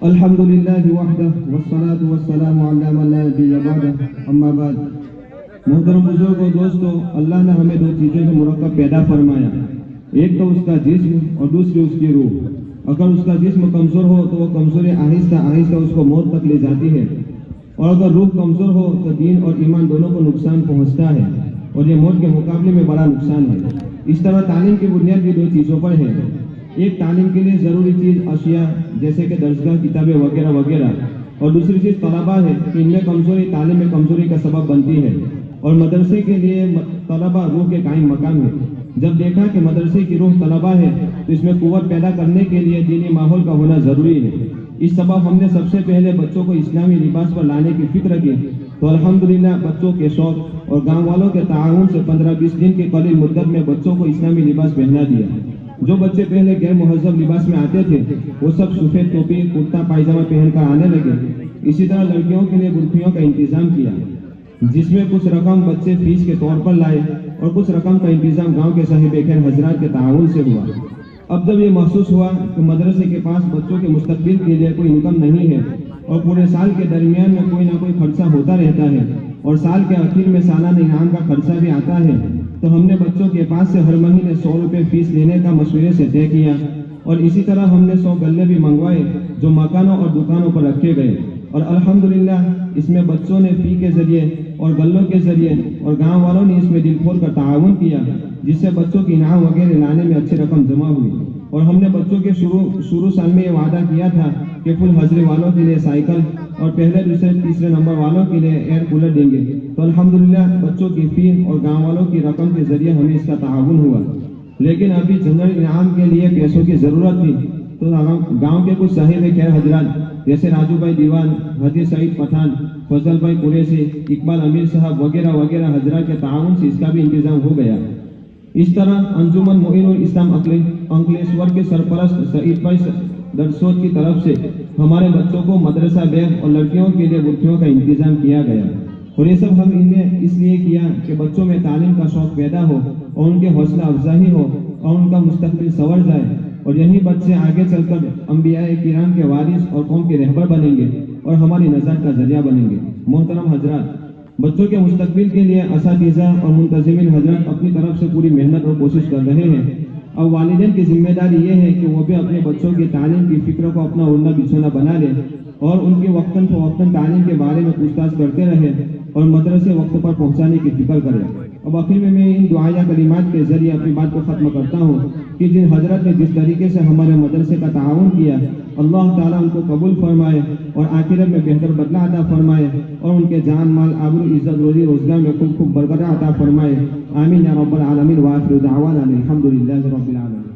الحمدللہ وحدہ والصلاة والسلام علی من لا نبی بعدہ اما بعد. محترم بزرگوں دوستو، اللہ نے ہمیں دو چیزوں سے مرکب پیدا فرمایا. ایک تو اس کا جسم اور دوسری اس کی روح. اگر اس کا جسم کمزور ہو تو وہ کمزوری آہستہ آہستہ اس کو موت تک لے جاتی ہے، اور اگر روح کمزور ہو تو دین اور ایمان دونوں کو نقصان پہنچتا ہے، اور یہ موت کے مقابلے میں بڑا نقصان ہے. اس طرح تعلیم کی بنیاد بھی دو چیزوں پر ہے. ایک تعلیم کے لیے ضروری چیز اشیاء جیسے کہ درسگاہ، کتابیں وغیرہ وغیرہ، اور دوسری چیز طلباء ہے کہ ان میں کمزوری تعلیم میں کمزوری کا سبب بنتی ہے. اور مدرسے کے لیے طلباء روح کے قائم مقام ہے. جب دیکھا کہ مدرسے کی روح طلباء ہے تو اس میں قوت پیدا کرنے کے لیے دینی ماحول کا ہونا ضروری ہے. اس سبب ہم نے سب سے پہلے بچوں کو اسلامی لباس پر لانے کی فکر کی، تو الحمدللہ بچوں کے شوق اور گاؤں والوں کے تعاون سے 15-20 دن کی قلیل مدت میں بچوں کو اسلامی لباس پہنا دیا. جو بچے پہلے غیر مہذب لباس میں آتے تھے وہ سب سفید ٹوپی، کرتا پائجامہ پہن کر آنے لگے. اسی طرح لڑکیوں کے لیے برقعوں کا انتظام کیا، جس میں کچھ رقم بچے فیس کے طور پر لائے اور کچھ رقم کا انتظام گاؤں کے صاحب خیر حضرات کے تعاون سے ہوا. اب جب یہ محسوس ہوا کہ مدرسے کے پاس بچوں کے مستقبل کے لیے کوئی انکم نہیں ہے اور پورے سال کے درمیان میں کوئی نہ کوئی خرچہ ہوتا رہتا ہے اور سال کے آخر میں سالانہ انعام کا خرچہ بھی آتا ہے، تو ہم نے بچوں کے پاس سے ہر مہینے 100 روپے فیس لینے کا مشورے سے طے کیا. اور اسی طرح ہم نے 100 گلے بھی منگوائے جو مکانوں اور دکانوں پر رکھے گئے. اور الحمدللہ اس میں بچوں نے فی کے ذریعے اور گلوں کے ذریعے اور گاؤں والوں نے اس میں دل کھول کر تعاون کیا، جس سے بچوں کی انعام وغیرہ لانے میں اچھی رقم جمع ہوئی. اور ہم نے بچوں کے شروع سال میں یہ وعدہ کیا تھا کہ فل حاضری والوں کے لیے سائیکل اور پہلے دوسرے تیسرے نمبر والوں کے لیے ایئر کولر دیں گے. تو الحمدللہ بچوں کی فی اور گاؤں والوں کی رقم کے ذریعے ہمیں اس کا تعاون ہوا. لیکن ابھی جنرل انعام کے لیے پیسوں کی ضرورت تھی، تو گاؤں کے کچھ صاحب خیر حضرات جیسے راجو بھائی دیوان، حجی سعید پٹھان، فضل بھائی قریشی، اقبال امیر صاحب وغیرہ وغیرہ حضرات کے تعاون سے اس کا بھی انتظام ہو گیا. اس طرح انجمن معین الاسلام انکلیشور کے سرپرست سعید بھائی درسوت کی طرف سے ہمارے بچوں کو مدرسہ بیگ اور لڑکیوں کے لیے برقعوں کا انتظام کیا گیا. اور یہ سب ہم نے اس لیے کیا کہ بچوں میں تعلیم کا شوق پیدا ہو اور ان کے حوصلہ افزائی ہو اور ان کا مستقبل سنور جائے، اور یہی بچے آگے چل کر انبیاء کرام کے وارث اور قوم کے رہبر بنیں گے اور ہماری نجات کا ذریعہ بنیں گے. محترم حضرات، بچوں کے مستقبل کے لیے اساتذہ اور منتظمین حضرات اپنی طرف سے پوری محنت اور کوشش کر رہے ہیں. اب والدین کی ذمہ داری یہ ہے کہ وہ بھی اپنے بچوں کی تعلیم کی فکر کو اپنا اڑنا بچھونا بنا لے اور ان کی وقتاً فوقتاً تعلیم کے بارے میں پوچھ تاچھ کرتے رہے اور مدرسے وقت پر پہنچانے کی فکر کرے. اب آخر میں ان دعائیہ کلمات کے ذریعے اپنی بات کو ختم کرتا ہوں کہ جن حضرت نے جس طریقے سے ہمارے مدرسے کا تعاون کیا، اللہ تعالیٰ ان کو قبول فرمائے اور آخرت میں بہتر بدلہ عطا فرمائے اور ان کے جان مال آبرو عزت روزی روزگار میں خوب خوب برکت عطا فرمائے. آمین یا رب العالمین. وآخر دعوانا الحمدللہ رب العالمین.